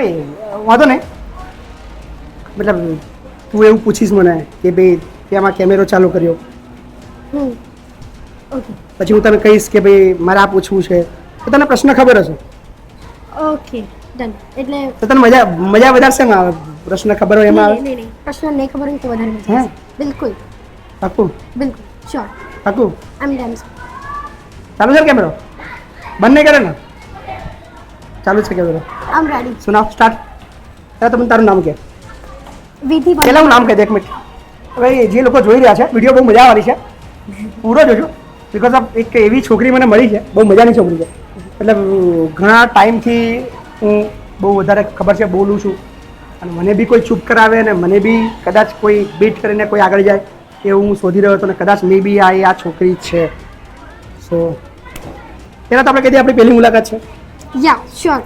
નહીં વાંધો નહીં, મતલબ તું એવું પૂછીશ મને કે ભાઈ તેમાં કેમેરો ચાલુ કર્યો, ઓકે પછી હું તને કહીશ કે ભાઈ મારે આ પૂછવું છે, તો તને પ્રશ્ન ખબર હશે. Okay done. એટલે તો તને મજા વધારે શેમાં આવે? પ્રશ્ન ખબર હોય એમાં આવે? નહીં પ્રશ્ન નહીં ખબર હોય તો વધારે મજા હે? આવશે. બિલકુલ પાકું બિલકુલ શ્યોર. પાકું. આઈ એમ ડન. ચાલુ છે કેમેરો? બંધ નહીં કરે ને? ચાલુ છે કેમેરો. આઈ એમ રેડી. સુનાવ સ્ટાર્ટ. ત્યારે તમે તારું નામ કે વિધિ પહેલાં હું નામ કહી દે, એક મિનિટ. હવે જે લોકો જોઈ રહ્યા છે વિડીયો બહુ મજા આવવાની છે, પૂરો જોજો. બિકોઝ ઓફ એક એવી છોકરી મને મળી છે, બહુ મજાની છોકરી છે. એટલે ઘણા ટાઈમથી હું બહુ વધારે ખબર છે બોલું છું, અને મને બી કોઈ ચૂપ કરાવે અને મને બી કદાચ કોઈ બીટ કરીને કોઈ આગળ જાય એવું હું શોધી રહ્યો હતો, અને કદાચ મે બી આ છોકરી જ છે. સો પહેલાં તો આપણે કહી દઈએ આપણી પહેલી મુલાકાત છે. યા શ્યોર.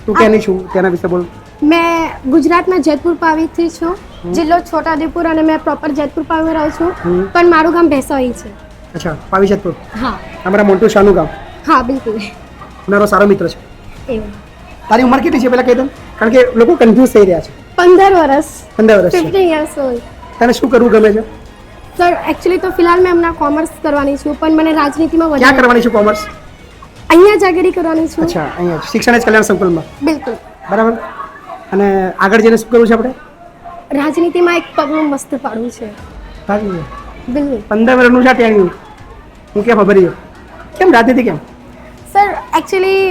તું ક્યાંની છું તેના વિશે બોલ. મેં ગુજરાતના જેતપુર પાવીથી છું, જિલ્લો છોટાઉદેપુર, અને મેં પ્રોપર જેતપુર પાવી રહું છું, પણ મારું ગામ ભેસાઈ છે. અચ્છા, પાવી જેતપુર. હા અમારા મોન્ટુ શાનું ગામ. હા બિલકુલ મારો સારો મિત્ર છે. એવું. તારી ઉંમર કેટલી છે પહેલાં કહી દઉં, કારણ કે લોકો કન્ફ્યુઝ થઈ રહ્યા છે. 15 વર્ષ. 15 વર્ષ છે. 15 years old. તને શું કરવું ગમે છે? સર એકચ્યુઅલી તો ફિલહાલ મેં હમણાં કોમર્સ કરવાની છું, પણ મને રાજનીતિમાં ક્યાં વધારે કરવાની છે કોમર્સ? અહીંયા જ આગળ કરવાની છું. અચ્છા, અહીંયા જ. શિક્ષણ જ કલ્યાણ સંકુલમાં. બિલકુલ. બરાબર. અને આગળ જઈને શું કરવું છે આપણે? રાજનીતિમાં એક પગલું મસ્ત પાડવું છે. સાચું છે. બિલકુલ. 15 વર્ષનું છે ત્યાં હું કેમ ખબર કેમ રાજનીતિ કેમ? સર એકચ્યુઅલી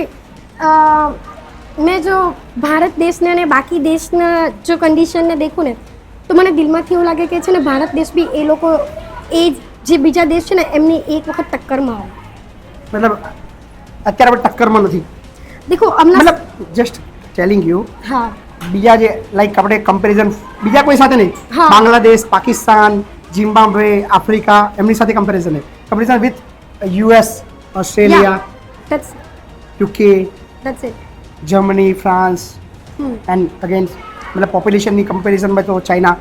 મેં જો ભારત દેશને અને બાકી દેશના જો કન્ડિશનને દેખું ને તો મને દિલમાંથી એવું લાગે કે છે ને ભારત દેશ બી એ લોકો એ જે બીજા દેશ છે ને એમની એક વખત ટક્કરમાં આવે. મતલબ અત્યારે આપણે ટક્કરમાં નથી. દેખો હમણાં મતલબ જસ્ટ ટેલિંગ યુ, હા બીજા જે લાઈક આપણે કમ્પેરિઝન બીજા કોઈ સાથે નહીં, હા. બાંગ્લાદેશ, પાકિસ્તાન, ઝિમ્બાબ્વે, આફ્રિકા એમની સાથે comparison comparison with US, Australia, that's UK, that's it. Germany, France and again મતલબ પોપ્યુલેશનની કમ્પેરિઝનમાં તો ચાઇના.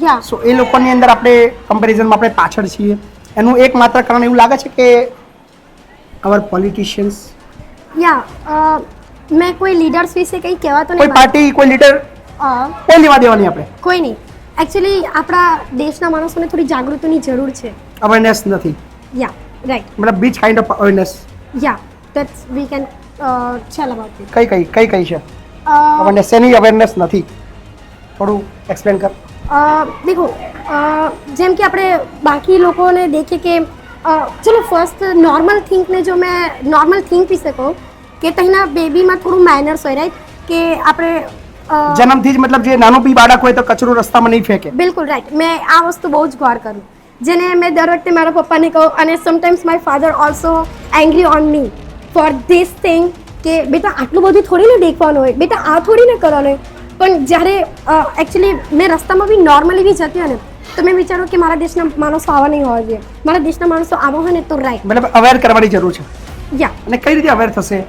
યા સો એ લોકોની અંદર આપણે કમ્પેરિઝનમાં આપણે પાછળ છીએ. એનું એકમાત્ર કારણ એવું લાગે છે કે અવર પોલિટિશિયન્સ, યા મેં કોઈ લીડર્સ વિશે કંઈ કહેવા તો કોઈ નહીં પાર્ટી, કોઈ લીડર, કોઈ લેવા દેવાની આપણે કોઈ નહીં. એકચ્યુઅલી આપણા દેશના માણસોને થોડી જાગૃતિની જરૂર છે. અવેરનેસ નથી. યા રાઈટ. મતલબ beach kind of awareness. Yeah that's we can tail about it. કઈ છે અવેરનેસ? એની અવેરનેસ નથી, થોડું એક્સપ્લેન કર. દેખો જેમ કે આપણે બાકી લોકોને દેખીએ કે ચલો ફર્સ્ટ નોર્મલ થિંકને જો મેં નોર્મલ થિંક વિશે કહું કે તહીંના બેબીમાં થોડું મેનર્સ હોય રાઈટ, કે આપણે જન્મથી જ મતલબ જે નાનું બી બાળક હોય તો કચરો રસ્તામાં નહીં ફેંકે. બિલકુલ રાઈટ. મેં આ વસ્તુ બહુ જ ગૌર કરું, જેને મેં દર વખતે મારા પપ્પાને કહું, અને sometimes my father also angry on me for this thing કે બેટા આટલું બધું થોડી ને દેખવાનું હોય, બેટા આ થોડી ને કરવાનું હોય. પણ જ્યારે એકચ્યુઅલી મેં રસ્તામાં બી નોર્મલી બી જતી હોય ને તો મેં વિચાર્યું કે મારા દેશના માણસો આવા નહીં હોવા જોઈએ, મારા દેશના માણસો આવા હોય ને તો રાઈટ. મતલબ અવેર કરવાની જરૂર છે. યા અને કઈ રીતે અવેર થશે?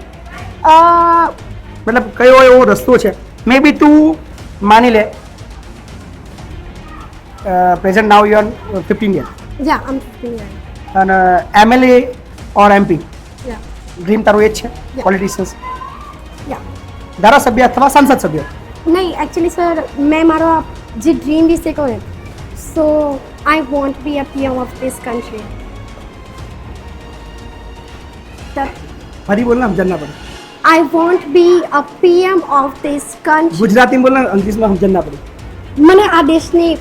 મતલબ કયો એવો રસ્તો છે? મે બી તું માની લે present now you are 15 year યા આમ 15 years. અને એમએલએ ઓર એમપી યા ડ્રીમ તારું એ જ છે? પોલિટિશિયન્સ, યા ધારાસભ્ય અથવા સાંસદ સભ્ય? નહીં એકચ્યુઅલી સર મેં મારો જે ડ્રીમ વિશે કહું ને, so I want be a PM of this country. ફરી બોલ ને, સમજણ ના પડે. I want be a PM of this country. Gujarati બોલ ને, અંગ્રેજીમાં સમજણ ના પડે. મને આ દેશની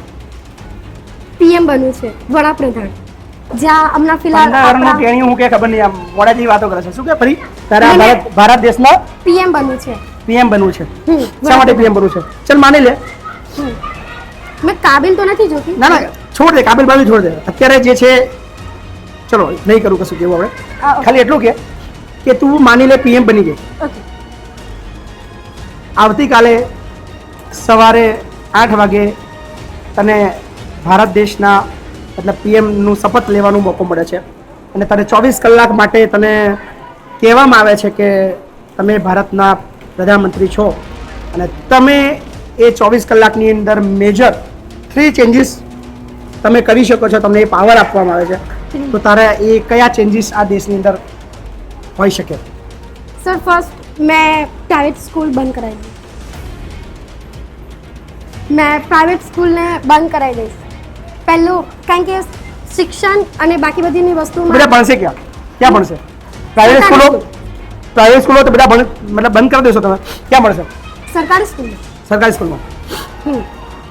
પીએમ બનવું છે, વડાપ્રધાન. જ્યાં હમણાં ફિલહાલ આપણા ટેણીઓ હું કે ખબર નહીં, આમ મોડા જેવી વાતો કરે છે. શું કે ફરી તારા મને- ભારત દેશના પીએમ બનવું છે. પીએમ બનવું છે? શા માટે વડાપ્રધાન. પીએમ બનવું છે? ચલ માની લે. મેં કાબિલ તો નથી જોતી. ના ના છોડ દે, કાબિલ બાબી છોડ દે. અત્યારે જે છે ચલો નહીં કરું કશું કેવું આપણે, ખાલી એટલું કે તું માની લે પીએમ બની ગઈ. ઓકે. આવતીકાલે સવારે 8 વાગે તને ભારત દેશના મતલબ પીએમનું શપથ લેવાનો મોકો મળે છે, અને તને 24 કલાક માટે તને કહેવામાં આવે છે કે તમે ભારતના પ્રધાનમંત્રી છો, અને તમે એ 24 કલાકની અંદર મેજર 3 ચેન્જીસ તમે કરી શકો છો. તમને એ પાવર આપવામાં આવે છે. તો તારે એ કયા ચેન્જીસ આ દેશની અંદર હોઈ શકે? સર ફર્સ્ટ મેં પ્રાઇવેટ સ્કૂલ બંધ કરાવી. મેં પ્રાઇવેટ સ્કૂલને બંધ કરાવી દઈશ પહેલું, કારણ કે શિક્ષણ અને બાકી બધીની વસ્તુમાં બધા ભણશે ક્યાં ભણશે? પ્રાઇવેટ સ્કૂલો તો બધા મતલબ બંધ કરી દેશો તમે, ક્યાં ભણશે? સરકારી સ્કૂલ. સરકારી સ્કૂલમાં.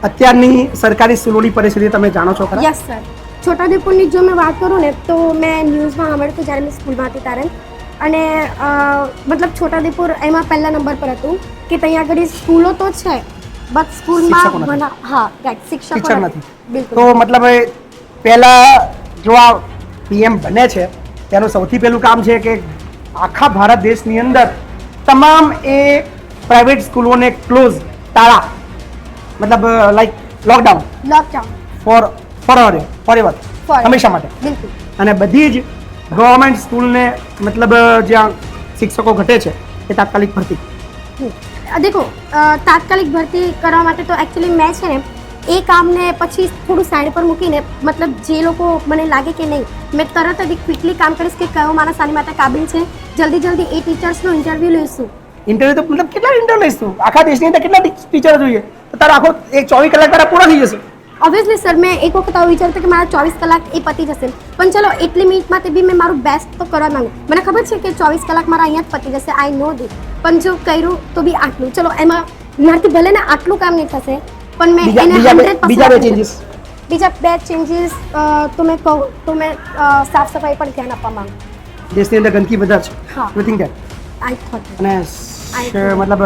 અત્યારની સરકારી સ્કૂલોની પરિસ્થિતિ તમે જાણો છો ખરા? Yes sir. છોટાઉદેપુરની જો મેં વાત કરું ને તો મેં ન્યૂઝમાં સાંભળ્યું હતું જ્યારે મેં સ્કૂલમાં હતી ત્યારે, અને મતલબ છોટાઉદેપુર એમાં પહેલા નંબર પર હતું કે ત્યાં આગળ સ્કૂલો તો છે બટ સ્કૂલમાં હા રાઈટ શિક્ષકો નથી. બિલકુલ. તો મતલબ પહેલા જો આ પીએમ બને છે તેનું સૌથી પહેલું કામ છે કે આખા ભારત દેશની અંદર તમામ એ પ્રાઇવેટ સ્કૂલોને ક્લોઝ, તાળા, મતલબ લાઈક લોકડાઉન ફોર હંમેશા માટે. બિલકુલ. અને બધી જ ગવર્મેન્ટ સ્કૂલને મતલબ જ્યાં શિક્ષકો ઘટે છે એ તાત્કાલિક ભરતી. દેખો તાત્કાલિક ભરતી કરવા માટે તો એકચ્યુઅલી મેં છે ને એ કામને પછી થોડું સાઈડ પર મૂકીને મતલબ જે લોકો મને લાગે કે નહીં મેં તરત જ ક્વિકલી કામ કરીશ કે કયો માણસ આની માટે કાબિલ છે, જલ્દી એ ટીચર્સનો ઇન્ટરવ્યૂ લઈશું. ઇન્ટરવ્યુ તો મતલબ કેટલા ઇન્ટરવ્યુ લઈશું? આખા દેશની અંદર કેટલા ટીચરો જોઈએ? તો તારો આખો 24 કલાક તારા પૂરા થઈ જશે. ઓબ્વિયસલી સર, મેં એક વખત આવું વિચાર્યું કે મારા 24 કલાક એ પતી જશે, પણ ચલો એટલી મિનિટમાં તે બી મેં મારું બેસ્ટ તો કરવા માંગુ. મને ખબર છે કે 24 કલાક મારા અહીંયા જ પતી જશે, આઈ નો ધીટ, પણ જો કર્યું તો બી આટલું, ચલો એમાં મારાથી ભલે ને આટલું કામ નહીં થશે પણ મેં એને 100% બીજા બે ચેન્જીસ તો મેં કહું તો મેં સાફ સફાઈ પર ધ્યાન આપવા માંગુ. દેશની અંદર ગંદકી વધારે છે. હા. You think that? I thought. અને મતલબ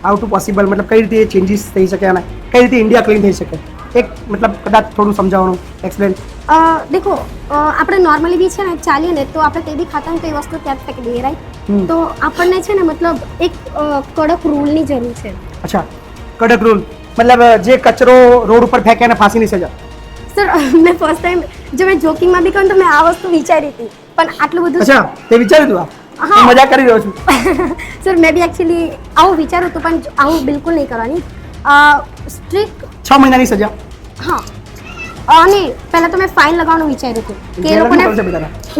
હાઉ ટુ પોસિબલ, મતલબ કઈ રીતે ચેન્જીસ થઈ શકે અને કઈ રીતે ઇન્ડિયા ક્લીન થઈ શકે, એક મતલબ કદાચ થોડું સમજાવવાનું, એક્સપ્લેન. દેખો આપણે નોર્મલી બી છે ને ચાલીએ ને તો આપણે તે બી ખાતા ને તો એ વસ્તુ ત્યાં જ ફેંકી દઈએ, રાઈટ? તો આપણને છે ને મતલબ એક કડક રૂલની જરૂર છે. અચ્છા, કડક રૂલ મતલબ જે કચરો રોડ ઉપર ફેંકે એને ફાંસીની સજા. સર મેં ફર્સ્ટ ટાઈમ જો મેં જોકિંગમાં બી કહું તો મેં આ વસ્તુ વિચારી હતી, પણ આટલું બધું. અચ્છા, તે વિચાર્યું તું? હા, મજા કરી રહ્યો છું. સર મેં બી એકચ્યુઅલી આવું વિચાર્યું હતું પણ આવું બિલકુલ નહીં કરવાની. સ્ટ્રિક્ટ 6 મહિનાની સજા. હા, અને પહેલા તો મેં ફાઇન લગાવવાનું વિચાર્યું હતું કે એ લોકોને.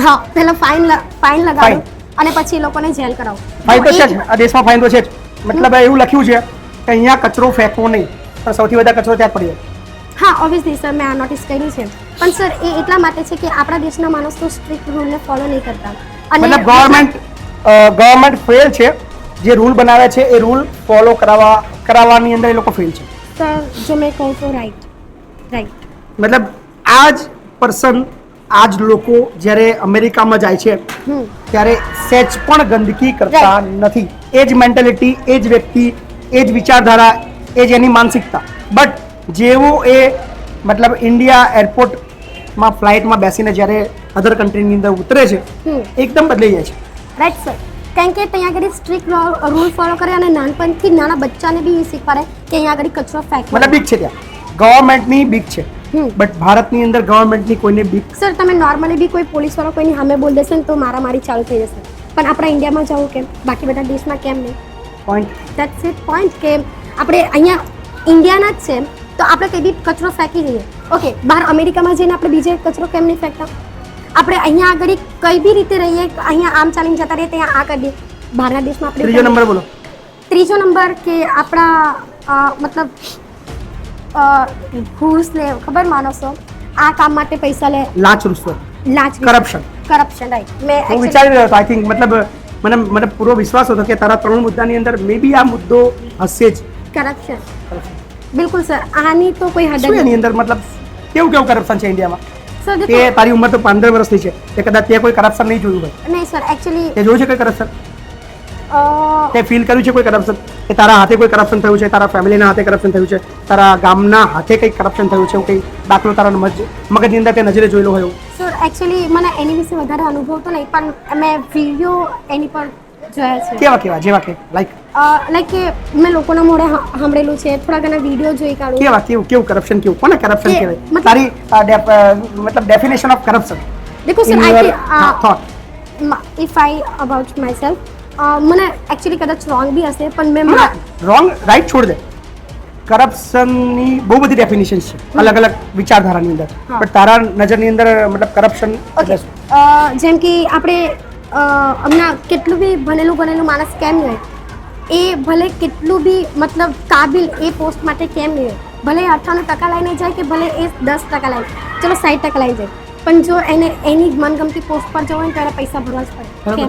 હા, પહેલા ફાઇન લગાવું અને પછી એ લોકોને જેલ કરાવું. ફાઇન તો છે જ, આ દેશમાં ફાઇન તો છે જ. મતલબ એવું લખ્યું છે કે અહીંયા કચરો ફેંકવો નહીં, પણ સૌથી વધારે કચરો ત્યાં જ પડી જાય. હા, ઓબ્વિયસલી સર મેં આ નોટિસ કર્યું છે, પણ સર એ એટલા માટે છે કે આપણા દેશના માણસો સ્ટ્રિક્ટ રૂલને ફોલો નહીં કરતા. મતલબ ગવર્મેન્ટ ફેલ છે, જે રૂલ બનાવે છે એ રૂલ ફોલો કરાવવાની અંદર એ લોકો ફેલ છે. સર જો મેં કહું તો રાઈટ. મતલબ આ જ પર્સન, આ જ લોકો જ્યારે અમેરિકામાં જાય છે ત્યારે સહેજ પણ ગંદકી કરતા નથી. એ જ મેન્ટાલિટી, એ જ વ્યક્તિ, એ જ વિચારધારા, એ જ એની માનસિકતા. બટ જેવું એ મતલબ ઇન્ડિયા એરપોર્ટમાં ફ્લાઇટમાં બેસીને જ્યારે અધર કન્ટ્રીની અંદર ઉતરે છે એકદમ બદલાઈ જાય છે. રાઈટ સર, કારણ કે ત્યાં આગળ સ્ટ્રિક્ટ રૂલ ફોલો કરે અને નાનપણથી નાના બચ્ચાને બી શીખવાડે કે અહીંયા આગળ કચરો ફેંકવો. મતલબ બીક છે, ત્યાં ગવર્મેન્ટની બીક છે, બટ ભારતની અંદર ગવર્મેન્ટની કોઈને બીક. સર તમે નોર્મલી બી કોઈ પોલીસવાળો કોઈની સામે બોલ દેશે ને તો મારામારી ચાલુ થઈ જશે, પણ આપણા ઇન્ડિયામાં જવું કેમ, બાકી બધા દેશમાં કેમ નહીં? પોઈન્ટ. That's it point. કે આપણે અહીંયા ઇન્ડિયાના જ છે તો આપણે કંઈ બી કચરો ફેંકી દઈએ. ઓકે, બહાર અમેરિકામાં જઈને આપણે બીજે કચરો કેમ નહીં ફેંકતા? આપણે અહીંયા આગળ કઈ બી રીતે રહીએ, અહીંયા આમ ચાલીને જતા રહીએ ત્યાં આ કરી દઈએ. બહારના દેશમાં આપણે ત્રીજો નંબર બોલો. ત્રીજો નંબર કે આપણા મતલબ ઘૂસ લે, ખબર માણસો આ કામ માટે પૈસા લે, લાંચ રૂશ્વત, કરપ્શન, રાઈટ. મેં હું વિચારી રહ્યો હતો, આઈ થિંક મતલબ મને પૂરો વિશ્વાસ હતો કે તારા 3 મુદ્દાની અંદર મે બી આ મુદ્દો હશે જ. કરપ્શન. બિલકુલ સર, આની તો કોઈ હદ નથી. એની અંદર મતલબ કેવું કરપ્શન છે ઇન્ડિયામાં? સર કે તારી ઉંમર તો 15 વર્ષની છે, તે કદાચ તે કોઈ કરપ્શન નહીં જોયું હોય. નહીં સર, એકચ્યુઅલી તે જોયું છે કોઈ કરપ્શન? તે ફીલ કર્યું છે કોઈ કરપ્શન? કે તારા હાથે કોઈ કરપ્શન થયું છે, તારા ફેમિલીના હાથે કરપ્શન થયું છે, તારા ગામના હાથે કંઈક કરપ્શન થયું છે, એવું કંઈ દાખલો તારા મગજની અંદર તે નજરે જોયેલો હોય એવું? સર એકચ્યુઅલી મને એની વિશે વધારે અનુભવ તો નહીં, પણ મેં વિડીયો એની પર જોયા છે. કેવા જેવા કે લાઈક કે મેં લોકોના મોઢે સાંભળેલું છે, થોડા ઘણા વિડીયો જોઈ કાઢું. કેવું કરપ્શન, કોને કરપ્શન કહેવાય? તારી મતલબ ડેફિનેશન ઓફ કરપ્શન. દેખો sir, if I about my self, મને એકચ્યુઅલી કદાચ રોંગ બી હશે પણ મેં રોંગ રાઈટ છોડ દે. કરપ્શનની બહુ બધી ડેફિનેશન છે અલગ અલગ વિચારધારાની અંદર, પણ તારા નજરની અંદર મતલબ કરપ્શન જેમ કે આપણે હમણાં કેટલું બી ભણેલું માણસ કેમ નહીં હોય, એ ભલે કેટલું બી મતલબ કાબિલ એ પોસ્ટ માટે કેમ નહીં હોય, ભલે 98% લઈને જાય કે ભલે એ 10% લઈને, ચલો 60% લઈને જાય, પણ જો એને એની મનગમતી પોસ્ટ પર જવું હોય ને તો એને પૈસા ભરવા જ પડે. બરાબર.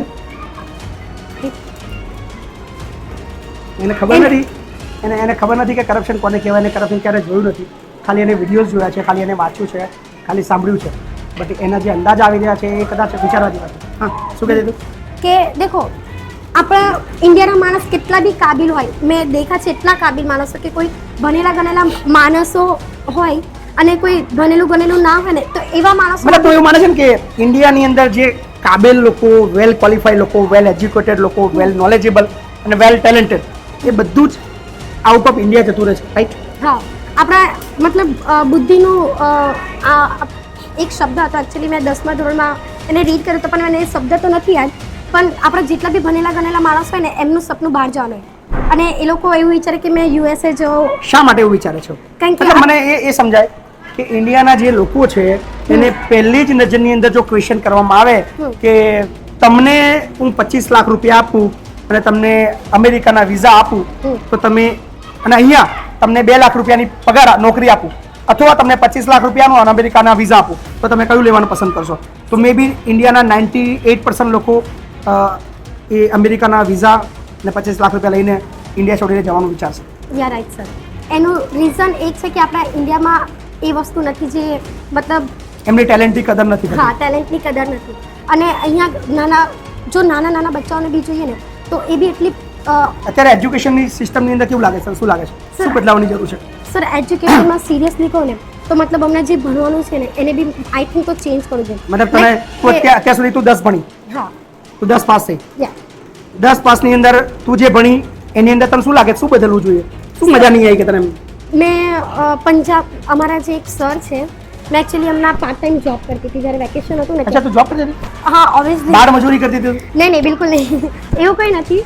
કેમ? એને ખબર નથી, એને ખબર નથી કે કરપ્શન કોને કહેવાય, એને કરપ્શન ક્યારે જોયું નથી. ખાલી એને વિડીયોઝ જોયા છે, ખાલી એને વાંચ્યું છે, ખાલી સાંભળ્યું છે. બટ એના જે અંદાજ આવી રહ્યા છે એ કદાચ વિચારવા જેવા છે. હા, શું કહે તું? કે દેખો આપણા ઇન્ડિયાના માણસ કેટલા બી કાબિલ હોય, મેં દેખા છે એટલા કાબિલ માણસો કે કોઈ ભણેલા ગણેલા માણસો હોય અને કોઈ ભણેલું ના હોય ને તો એવા માણસો મને તો એવું માને છે ને કે ઇન્ડિયાની અંદર જે કાબેલ લોકો, વેલ ક્વોલિફાઈડ લોકો, વેલ એજ્યુકેટેડ લોકો, વેલ નોલેજેબલ અને વેલ ટેલેન્ટેડ એ બધું જ આઉટ ઓફ ઇન્ડિયા જતું રહે છે, રાઈટ? હા, આપણા મતલબ બુદ્ધિનું આ એક શબ્દ હતો, એકચ્યુઅલી મેં 10મા ધોરણમાં એને રીડ કર્યો હતો પણ મને એ શબ્દ તો નથી યાદ, પણ આપણા જેટલા બી ભણેલા ગણેલા માણસ હોય ને એમનું સપનું બહાર જવાનું હોય અને એ લોકો એવું વિચારે કે મેં યુએસએ જાઉં. શા માટે એવું વિચારે છો? કારણ કે મને એ સમજાય કે ઇન્ડિયાના જે લોકો છે એને પહેલી જ નજરની અંદર જો ક્વેશ્ચન કરવામાં આવે કે તમને હું 25 લાખ રૂપિયા આપું અને તમને અમેરિકાના વિઝા આપું તો તમે, અને અહીંયા તમને 2 લાખ રૂપિયાની પગાર નોકરી આપું અથવા તમને 25 લાખ રૂપિયાનો અને અમેરિકાના વિઝા આપું તો તમે કયું લેવાનું પસંદ કરશો? તો મે બી ઇન્ડિયાના 98% લોકો એ અમેરિકાના વિઝા અને 25 લાખ રૂપિયા લઈને ઇન્ડિયા છોડીને જવાનું વિચારશે. યા રાઈટ સર. એનું રીઝન એ છે કે આપણા ઇન્ડિયામાં એ વસ્તુ નથી જે મતલબ એમની ટેલેન્ટની કદર નથી. હા, ટેલેન્ટની કદર નથી. અને અહીંયા નાના બચ્ચાઓને બી જોઈએ ને તો એ બી એટલી અત્યારે એજ્યુકેશનની સિસ્ટમની અંદર કેવું લાગે છે? શું લાગે છે? શું બદલાવની જરૂર છે? સર એજ્યુકેશનમાં સિરિયસલી કહું ને તો મતલબ હમણાં જે ભણવાનું છે ને એને બી આઈ થિંક તો ચેન્જ કરવું જોઈએ. મતલબ તું અત્યાર સુધી તું 10 ભણી, હા, તું 10 પાસ થઈ, યા 10 પાસની અંદર તું જે ભણી એની અંદર તને શું લાગે શું બદલવું જોઈએ? શું મજા નહીં આવી કે તને? મેં પંજાબ અમારા જે એક સર છે, મેં એકચ્યુઅલી હમણાં પાર્ટ ટાઈમ જોબ કરતી હતી જ્યારે વેકેશન હતું ને. અચ્છા, તું જોબ કરતી હતી? હા, ઓબ્વિયસલી. બાર મજૂરી કરતી હતી? નહીં, બિલકુલ નહીં. એવું કંઈ નથી.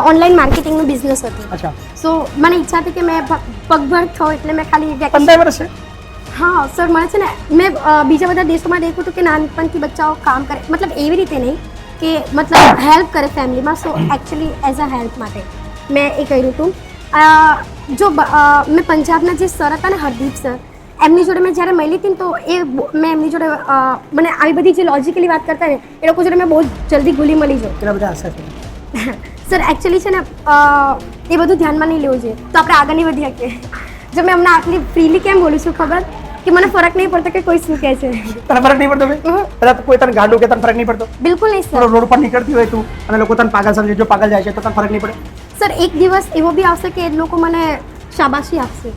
ઓનલાઈન માર્કેટિંગનું બિઝનેસ હતું. અચ્છા. સો મને ઈચ્છા હતી કે મેં પગભર થઉં એટલે મેં ખાલી 15 વર્ષ છે? હા સર, મને છે ને મેં બીજા બધા દેશોમાં દેખ્યું હતું કે નાનપણથી બચ્ચાઓ કામ કરે, મતલબ એવી રીતે નહીં કે મતલબ હેલ્પ કરે ફેમિલીમાં. સો એકચ્યુઅલી એઝ અ હેલ્પ માટે મેં એ કર્યું હતું. જો મેં પંજાબના જે સર હતા ને, હરદીપ સર, એમની જોડે મેં જ્યારે મળી હતી ને તો મેં એમની જોડે મને આવી બધી જે લોજિકલી વાત કરતા ને એ લોકો જોડે મેં બહુ જલ્દી ગુલી મળી જાઉં. કેટલા બધા હશે છે? સર એકચ્યુઅલી છે ને એ બધું ધ્યાનમાં નહીં લેવું જોઈએ તો આપણે આગળ નહીં વધી શકીએ. જો મેં હમણાં આટલી ફ્રીલી કેમ બોલું છું ખબર? કે મને ફરક નહીં પડતો કે કોઈ શું કહે છે. તને ફરક નહીં પડતો? કદાચ કોઈ તને ગાંડું કે તને ફરક નહીં પડતો? બિલકુલ નહીં સર. રોડ પર નીકળતી હોય તું અને લોકો તને પાગલ સમજે, જો પાગલ જાય છે તો તને ફરક નહીં પડે? સર એક દિવસ એવો બી આવશે કે એ લોકો મને શાબાશી આપશે,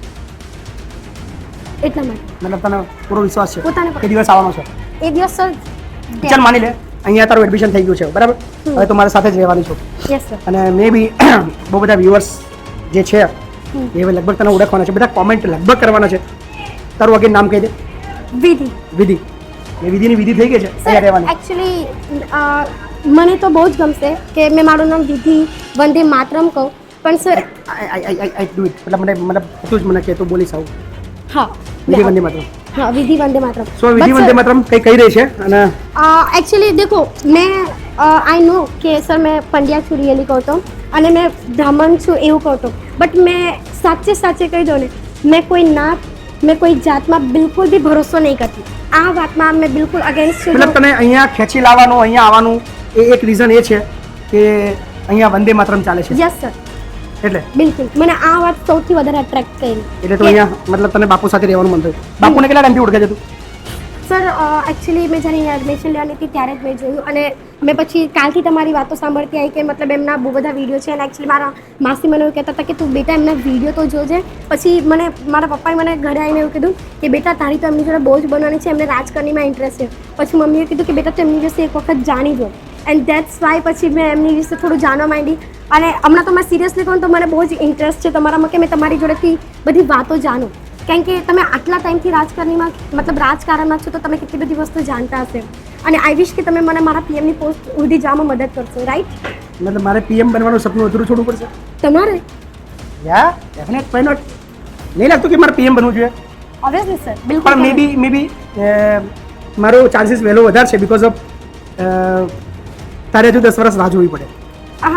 એટલા માટે. મતલબ તને પૂરો વિશ્વાસ છે પોતાને કે દિવસ આવવાનો છે? એ દિવસ સર. ચાલ માની લે અહીંયા તારું એડમિશન થઈ ગયું છે, બરાબર? હવે તો મારી સાથે જ રહેવાની છું યસ સર. અને મે બી બહુ બધા વ્યુઅર્સ જે છે એ હવે લગભગ તને ઓળખવાના છે, બધા કોમેન્ટ લગભગ કરવાના છે. તારું આગળ નામ કહી દે. વિધિ. વિધિ. એ વિધિની વિધિ થઈ ગઈ છે અહીંયા રહેવાની? એકચ્યુઅલી મને તો બહુ જ ગમશે કે મેં મારું નામ વિધિ વંદે માતરમ કહું, પણ સર આઈ ડુ ઇટ. મતલબ તું જ મને કે તું બોલીશ આવું. હા, વિધિ વંદે માતરમ. હા, વિધિ વંદે માતરમ. સો વિધિ વંદે માતરમ કઈ કહી રહી છે? અને એકચ્યુઅલી દેખો મેં આઈ નો કે સર મેં પંડ્યા છું રિયલી કહું તો, અને મેં બ્રાહ્મણ છું એવું કહું તો, બટ મેં સાચે કહી દઉં ને, મેં કોઈ નાત મેં કોઈ જાતમાં બિલકુલ બી ભરોસો નહીં કરતી. આ વાતમાં મેં બિલકુલ અગેન્સ્ટ છું. મતલબ તને અહીંયા ખેંચી લાવવાનું, અહીંયા આવવાનું એ એક રીઝન એ છે કે અહીંયા વંદે માતરમ ચાલે છે? Yes sir. એટલે બિલકુલ મને આ વાત સૌથી વધારે અટ્રેક્ટ કરી. એટલે તો અહીંયા મતલબ તને બાપુ સાથે રહેવાનું મન થયું? બાપુને કેટલા ટાઈમથી ઓળખે છે તું? સર એકચ્યુઅલી મેં જ્યારે અહીંયા એડમિશન લેવાની હતી ત્યારે જ મેં જોયું, અને મેં પછી કાલથી તમારી વાતો સાંભળતી આવી કે મતલબ એમના બહુ બધા વિડીયો છે. અને એકચ્યુઅલી મારા માસી મને એવું કહેતા હતા કે તું બેટા એમના વિડીયો તો જોજે. પછી મારા પપ્પાએ મને ઘરે આવીને એવું કીધું કે બેટા તારી તો એમની જોડે બહુ જ બનવાની છે, એમને રાજકારણીમાં ઇન્ટરેસ્ટ છે. પછી મમ્મીએ કીધું કે બેટા તું એમની વિશે એક વખત જાણી જો. એન્ડ દેટ્સ વાય પછી મેં એમની વિશે થોડું જાણવા માંડી. અને હમણાં તો મેં સિરિયસલી કહું તો મને બહુ જ ઇન્ટરેસ્ટ છે તમારામાં કે મેં તમારી જોડેથી બધી વાતો જાણું. કારણ કે તમે આટલા ટાઈમથી રાજકારણીમાં મતલબ રાજકારણમાં છો તો તમે કેટલી બધી વસ્તુ જાણતા હશે. અને આઈ વિશ કે તમે મને મારા પીએમની પોસ્ટ સુધી જવામાં મદદ કરશો, રાઈટ? મતલબ મારે પીએમ બનવાનું સપનું અધૂરું છોડવું પડશે? તમારે યા ડેફિનેટ, વાય નોટ? નહીં લાગતું કે મારે પીએમ બનવું જોઈએ? ઓબ્વિયસલી સર, બિલકુલ. પણ મે બી મારો ચાન્સીસ વહેલો વધારે છે, બિકોઝ ઓફ તારે હજુ 10 વર્ષ રાહ જોવી પડે.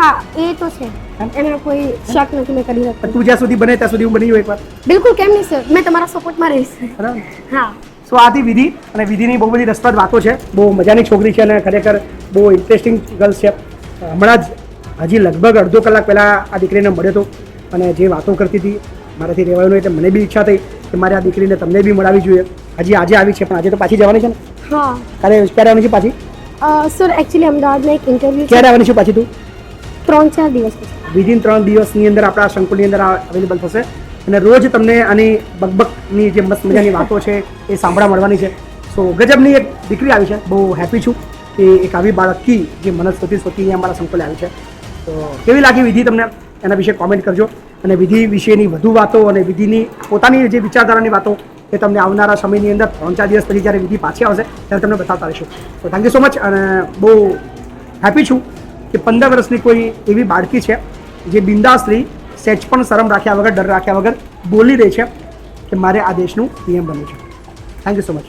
હા એ તો છે, એમાં કોઈ શક નથી, મેં કરી શકતી. તું જ્યાં સુધી બને ત્યાં સુધી હું બની ગયો એકવાર, બિલકુલ, કેમ નહીં સર, મેં તમારા સપોર્ટમાં રહીશ. બરાબર. હા. સો આથી વિધિ, અને વિધિની બહુ બધી રસપ્રદ વાતો છે, બહુ મજાની છોકરી છે અને ખરેખર બહુ ઇન્ટરેસ્ટિંગ ગર્લ્સ છે. હમણાં જ હજી લગભગ અડધો કલાક પહેલાં આ દીકરીને મળ્યો હતો અને જે વાતો કરતી હતી મારાથી રહેવાયું નહીં, એટલે મને બી ઈચ્છા થઈ કે મારે આ દીકરીને તમને બી મળાવી જોઈએ. હજી આજે આવી છે, પણ આજે તો પાછી જવાની છે ને? હા ક્યારે આવવાની છે પાછી? સર એકચ્યુઅલી અમદાવાદમાં એક ઇન્ટરવ્યૂ છે, ક્યારે આવવાની છે પાછી તું? 3-4 દિવસ પછી. વિધિન 3 દિવસની અંદર આપણા સંકુલની અંદર અવેલેબલ થશે અને રોજ તમને આની બકબકની જે મસ્ત મજાની વાતો છે એ સાંભળવા મળવાની છે. સો ગજબની એક દીકરી આવી છે, બહુ હેપી છું કે એક આવી બાળકી જે મને શોધી અહીંયા અમારા સંકુલે આવી છે. તો કેવી લાગી વિધિ તમને, એના વિશે કોમેન્ટ કરજો. અને વિધિ વિશેની વધુ વાતો અને વિધિની પોતાની જે વિચારધારાની વાતો એ તમને આવનારા સમયની અંદર 3-4 દિવસ પછી જ્યારે વિધિ પાછી આવશે ત્યારે તમને બતાવતા રહીશું. તો થેન્ક યુ સો મચ. અને બહુ હેપી છું કે 15 વર્ષની કોઈ એવી બાળકી છે જે બિંદાસ રહી, સહેજ પણ શરમ રાખ્યા વગર, ડર રાખ્યા વગર બોલી રહી છે કે મારે આ દેશનું પીએમ બનવું છે. Thank you so much.